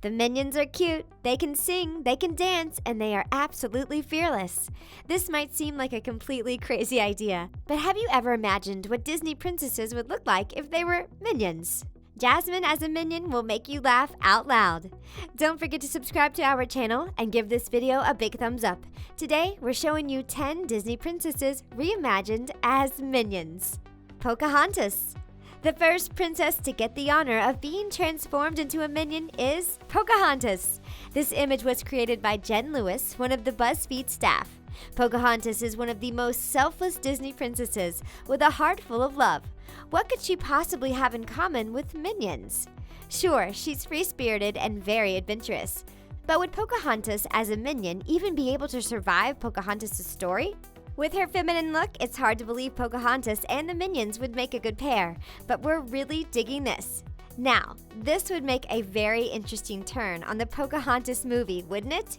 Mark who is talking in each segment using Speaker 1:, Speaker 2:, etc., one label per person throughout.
Speaker 1: The minions are cute, they can sing, they can dance, and they are absolutely fearless. This might seem like a completely crazy idea, but have you ever imagined what Disney princesses would look like if they were minions? Jasmine as a minion will make you laugh out loud. Don't forget to subscribe to our channel and give this video a big thumbs up. Today, we're showing you 10 Disney princesses reimagined as minions. Pocahontas. The first princess to get the honor of being transformed into a minion is Pocahontas. This image was created by Jen Lewis, one of the BuzzFeed staff. Pocahontas is one of the most selfless Disney princesses with a heart full of love. What could she possibly have in common with minions? Sure, she's free-spirited and very adventurous. But would Pocahontas as a minion even be able to survive Pocahontas' story? With her feminine look, it's hard to believe Pocahontas and the minions would make a good pair, but we're really digging this. Now, this would make a very interesting turn on the Pocahontas movie, wouldn't it?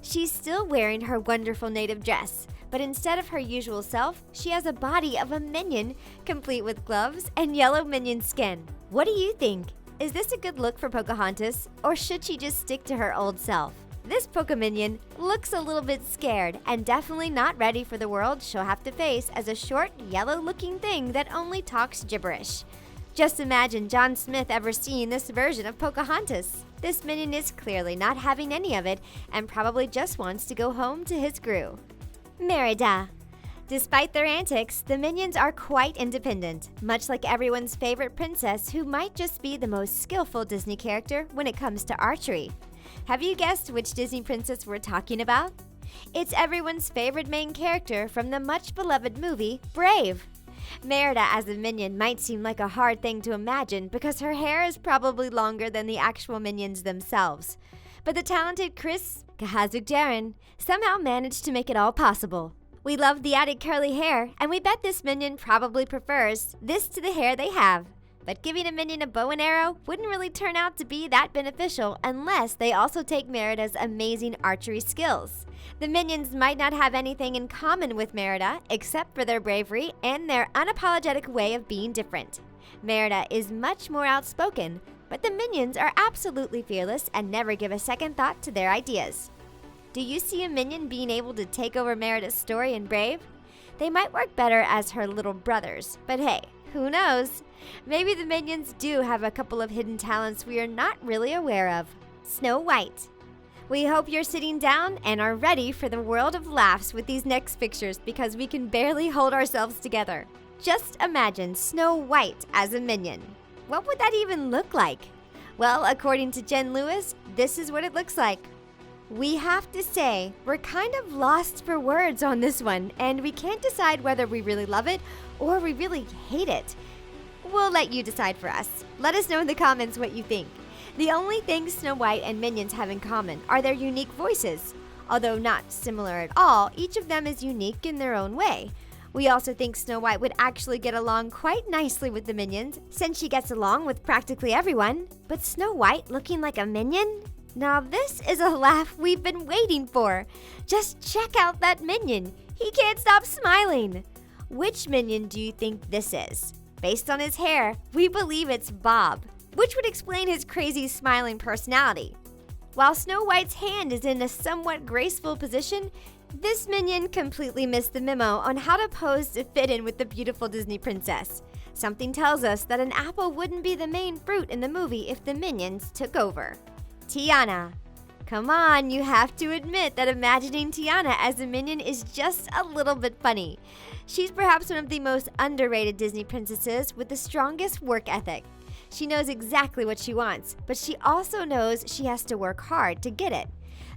Speaker 1: She's still wearing her wonderful native dress, but instead of her usual self, she has a body of a minion, complete with gloves and yellow minion skin. What do you think? Is this a good look for Pocahontas, or should she just stick to her old self? This Poca-minion looks a little bit scared and definitely not ready for the world she'll have to face as a short, yellow-looking thing that only talks gibberish. Just imagine John Smith ever seeing this version of Pocahontas. This minion is clearly not having any of it and probably just wants to go home to his crew. Merida. Despite their antics, the minions are quite independent, much like everyone's favorite princess who might just be the most skillful Disney character when it comes to archery. Have you guessed which Disney princess we're talking about? It's everyone's favorite main character from the much-beloved movie, Brave. Merida as a minion might seem like a hard thing to imagine because her hair is probably longer than the actual minions themselves. But the talented Chris Kahazuk-Darren somehow managed to make it all possible. We love the added curly hair, and we bet this minion probably prefers this to the hair they have. But giving a minion a bow and arrow wouldn't really turn out to be that beneficial unless they also take Merida's amazing archery skills. The minions might not have anything in common with Merida except for their bravery and their unapologetic way of being different. Merida is much more outspoken, but the minions are absolutely fearless and never give a second thought to their ideas. Do you see a minion being able to take over Merida's story in Brave? They might work better as her little brothers, but hey, who knows? Maybe the minions do have a couple of hidden talents we are not really aware of. Snow White. We hope you're sitting down and are ready for the world of laughs with these next pictures because we can barely hold ourselves together. Just imagine Snow White as a minion. What would that even look like? Well, according to Jen Lewis, this is what it looks like. We have to say, we're kind of lost for words on this one, and we can't decide whether we really love it or we really hate it. We'll let you decide for us. Let us know in the comments what you think. The only thing Snow White and minions have in common are their unique voices. Although not similar at all, each of them is unique in their own way. We also think Snow White would actually get along quite nicely with the minions, since she gets along with practically everyone. But Snow White looking like a minion? Now this is a laugh we've been waiting for. Just check out that minion. He can't stop smiling. Which minion do you think this is? Based on his hair, we believe it's Bob, which would explain his crazy smiling personality. While Snow White's hand is in a somewhat graceful position, this minion completely missed the memo on how to pose to fit in with the beautiful Disney princess. Something tells us that an apple wouldn't be the main fruit in the movie if the minions took over. Tiana. Come on, you have to admit that imagining Tiana as a minion is just a little bit funny. She's perhaps one of the most underrated Disney princesses with the strongest work ethic. She knows exactly what she wants, but she also knows she has to work hard to get it.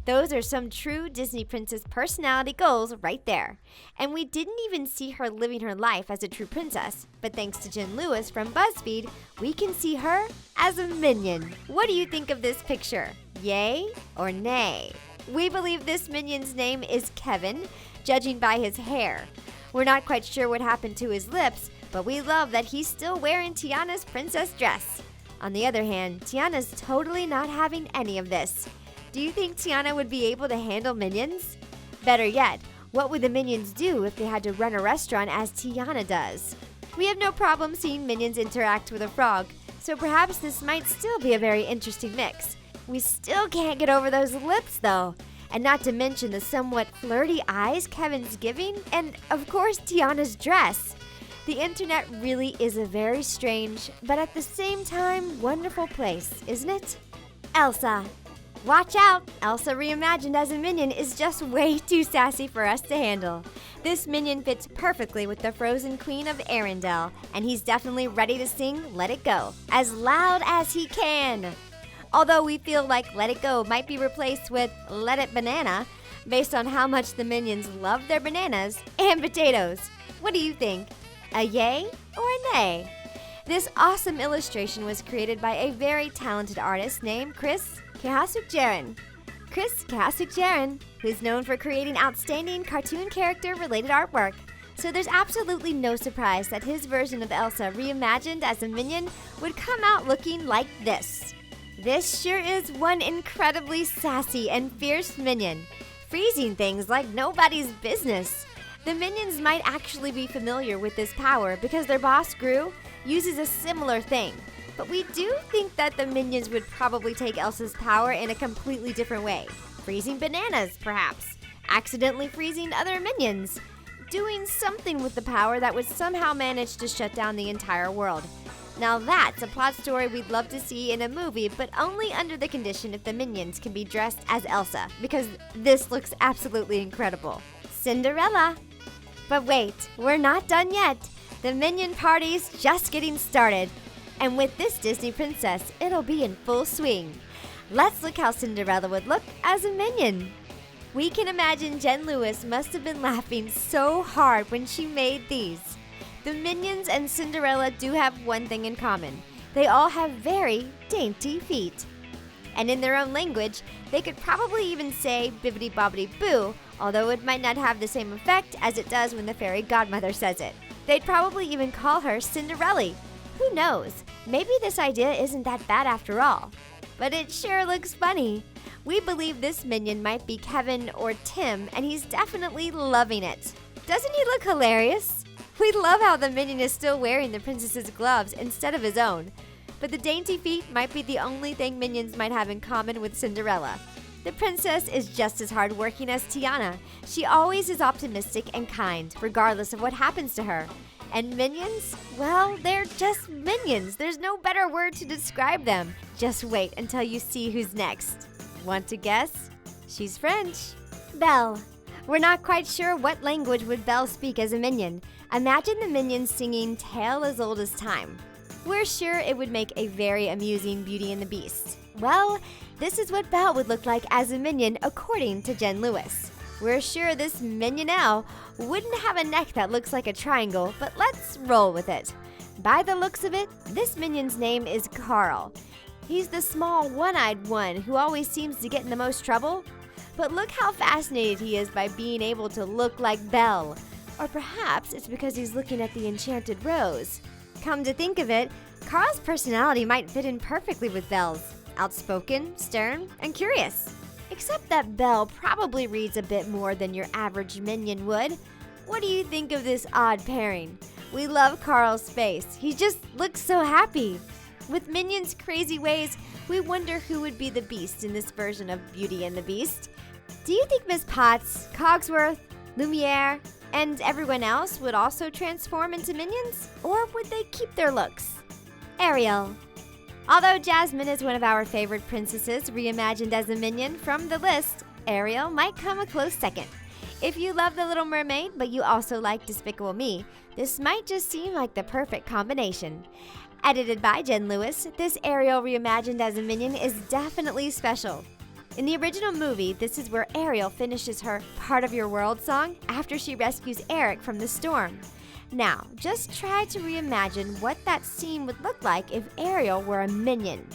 Speaker 1: Those are some true Disney princess personality goals right there. And we didn't even see her living her life as a true princess, but thanks to Jen Lewis from BuzzFeed, we can see her as a minion. What do you think of this picture? Yay or nay? We believe this minion's name is Kevin, judging by his hair. We're not quite sure what happened to his lips, but we love that he's still wearing Tiana's princess dress. On the other hand, Tiana's totally not having any of this. Do you think Tiana would be able to handle minions? Better yet, what would the minions do if they had to run a restaurant as Tiana does? We have no problem seeing minions interact with a frog, so perhaps this might still be a very interesting mix. We still can't get over those lips, though. And not to mention the somewhat flirty eyes Kevin's giving, and of course Tiana's dress. The internet really is a very strange, but at the same time, wonderful place, isn't it? Elsa. Watch out! Elsa reimagined as a minion is just way too sassy for us to handle. This minion fits perfectly with the frozen queen of Arendelle, and he's definitely ready to sing Let It Go, as loud as he can. Although we feel like Let It Go might be replaced with Let It Banana, based on how much the minions love their bananas and potatoes. What do you think? A yay or a nay? This awesome illustration was created by a very talented artist named Chris Kahasuk-Jaren. Chris Kahasuk-Jaren, who's known for creating outstanding cartoon character-related artwork. So there's absolutely no surprise that his version of Elsa reimagined as a minion would come out looking like this. This sure is one incredibly sassy and fierce minion, freezing things like nobody's business. The minions might actually be familiar with this power because their boss, Gru, uses a similar thing. But we do think that the minions would probably take Elsa's power in a completely different way. Freezing bananas, perhaps. Accidentally freezing other minions. Doing something with the power that would somehow manage to shut down the entire world. Now that's a plot story we'd love to see in a movie, but only under the condition if the minions can be dressed as Elsa, because this looks absolutely incredible. Cinderella. But wait, we're not done yet. The minion party's just getting started. And with this Disney princess, it'll be in full swing. Let's look how Cinderella would look as a minion. We can imagine Jen Lewis must have been laughing so hard when she made these. The minions and Cinderella do have one thing in common. They all have very dainty feet. And in their own language, they could probably even say bibbidi bobbidi boo, although it might not have the same effect as it does when the fairy godmother says it. They'd probably even call her Cinderella. Who knows? Maybe this idea isn't that bad after all. But it sure looks funny. We believe this minion might be Kevin or Tim, and he's definitely loving it. Doesn't he look hilarious? We love how the minion is still wearing the princess's gloves instead of his own. But the dainty feet might be the only thing minions might have in common with Cinderella. The princess is just as hardworking as Tiana. She always is optimistic and kind, regardless of what happens to her. And minions? Well, they're just minions. There's no better word to describe them. Just wait until you see who's next. Want to guess? She's French. Belle. We're not quite sure what language would Belle speak as a minion. Imagine the minions singing Tale as Old as Time. We're sure it would make a very amusing Beauty and the Beast. Well, this is what Belle would look like as a minion according to Jen Lewis. We're sure this minion wouldn't have a neck that looks like a triangle, but let's roll with it. By the looks of it, this minion's name is Carl. He's the small one-eyed one who always seems to get in the most trouble. But look how fascinated he is by being able to look like Belle. Or perhaps it's because he's looking at the enchanted rose. Come to think of it, Carl's personality might fit in perfectly with Belle's. Outspoken, stern, and curious. Except that Belle probably reads a bit more than your average minion would. What do you think of this odd pairing? We love Carl's face. He just looks so happy. With Minion's crazy ways, we wonder who would be the Beast in this version of Beauty and the Beast. Do you think Miss Potts, Cogsworth, Lumiere, and everyone else would also transform into minions? Or would they keep their looks? Ariel. Although Jasmine is one of our favorite princesses reimagined as a minion from the list, Ariel might come a close second. If you love The Little Mermaid, but you also like Despicable Me, this might just seem like the perfect combination. Edited by Jen Lewis, this Ariel reimagined as a minion is definitely special. In the original movie, this is where Ariel finishes her Part of Your World song after she rescues Eric from the storm. Now, just try to reimagine what that scene would look like if Ariel were a minion.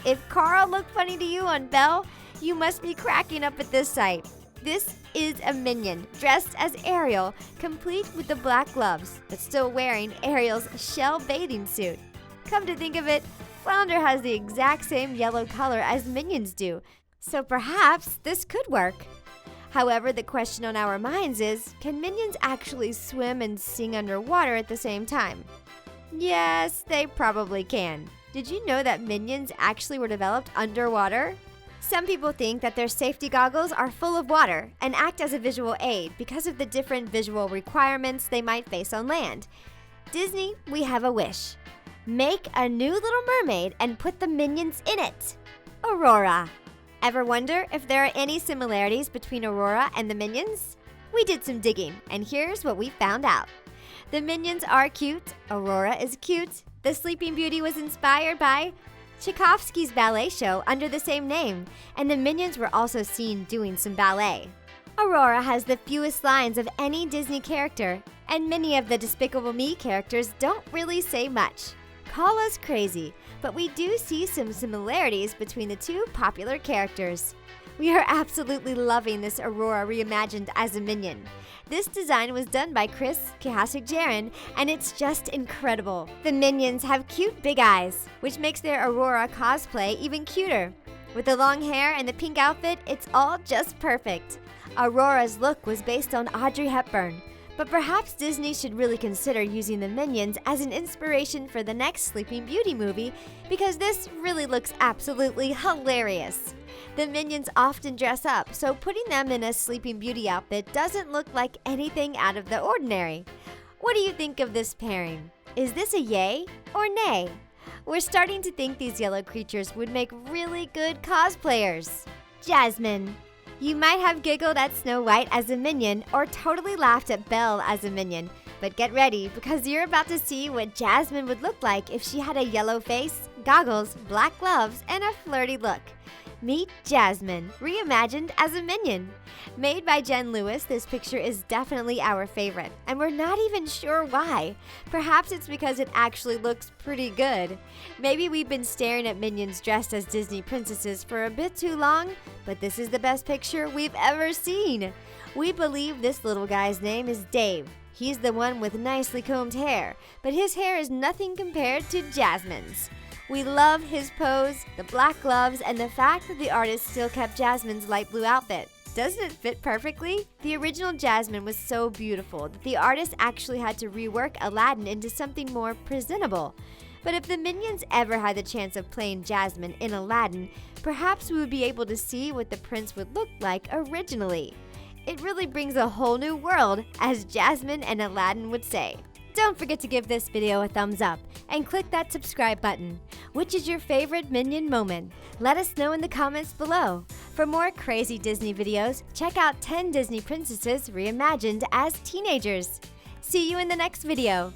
Speaker 1: If Carl looked funny to you on Belle, you must be cracking up at this sight. This is a minion, dressed as Ariel, complete with the black gloves, but still wearing Ariel's shell bathing suit. Come to think of it, Flounder has the exact same yellow color as minions do, so perhaps this could work. However, the question on our minds is, can minions actually swim and sing underwater at the same time? Yes, they probably can. Did you know that minions actually were developed underwater? Some people think that their safety goggles are full of water and act as a visual aid because of the different visual requirements they might face on land. Disney, we have a wish. Make a new Little Mermaid and put the minions in it. Aurora. Ever wonder if there are any similarities between Aurora and the minions? We did some digging, and here's what we found out. The minions are cute, Aurora is cute, the Sleeping Beauty was inspired by Tchaikovsky's ballet show under the same name, and the minions were also seen doing some ballet. Aurora has the fewest lines of any Disney character, and many of the Despicable Me characters don't really say much. Call us crazy, but we do see some similarities between the two popular characters. We are absolutely loving this Aurora reimagined as a minion. This design was done by Chris Kahasik-Jaron, and it's just incredible. The minions have cute big eyes, which makes their Aurora cosplay even cuter. With the long hair and the pink outfit, it's all just perfect. Aurora's look was based on Audrey Hepburn, but perhaps Disney should really consider using the minions as an inspiration for the next Sleeping Beauty movie, because this really looks absolutely hilarious. The minions often dress up, so putting them in a Sleeping Beauty outfit doesn't look like anything out of the ordinary. What do you think of this pairing? Is this a yay or nay? We're starting to think these yellow creatures would make really good cosplayers. Jasmine. You might have giggled at Snow White as a minion or totally laughed at Belle as a minion, but get ready because you're about to see what Jasmine would look like if she had a yellow face, goggles, black gloves, and a flirty look. Meet Jasmine, reimagined as a minion. Made by Jen Lewis, this picture is definitely our favorite, and we're not even sure why. Perhaps it's because it actually looks pretty good. Maybe we've been staring at minions dressed as Disney princesses for a bit too long, but this is the best picture we've ever seen. We believe this little guy's name is Dave. He's the one with nicely combed hair, but his hair is nothing compared to Jasmine's. We love his pose, the black gloves, and the fact that the artist still kept Jasmine's light blue outfit. Doesn't it fit perfectly? The original Jasmine was so beautiful that the artist actually had to rework Aladdin into something more presentable. But if the minions ever had the chance of playing Jasmine in Aladdin, perhaps we would be able to see what the prince would look like originally. It really brings a whole new world, as Jasmine and Aladdin would say. Don't forget to give this video a thumbs up and click that subscribe button. Which is your favorite minion moment? Let us know in the comments below. For more crazy Disney videos, check out 10 Disney princesses reimagined as teenagers. See you in the next video.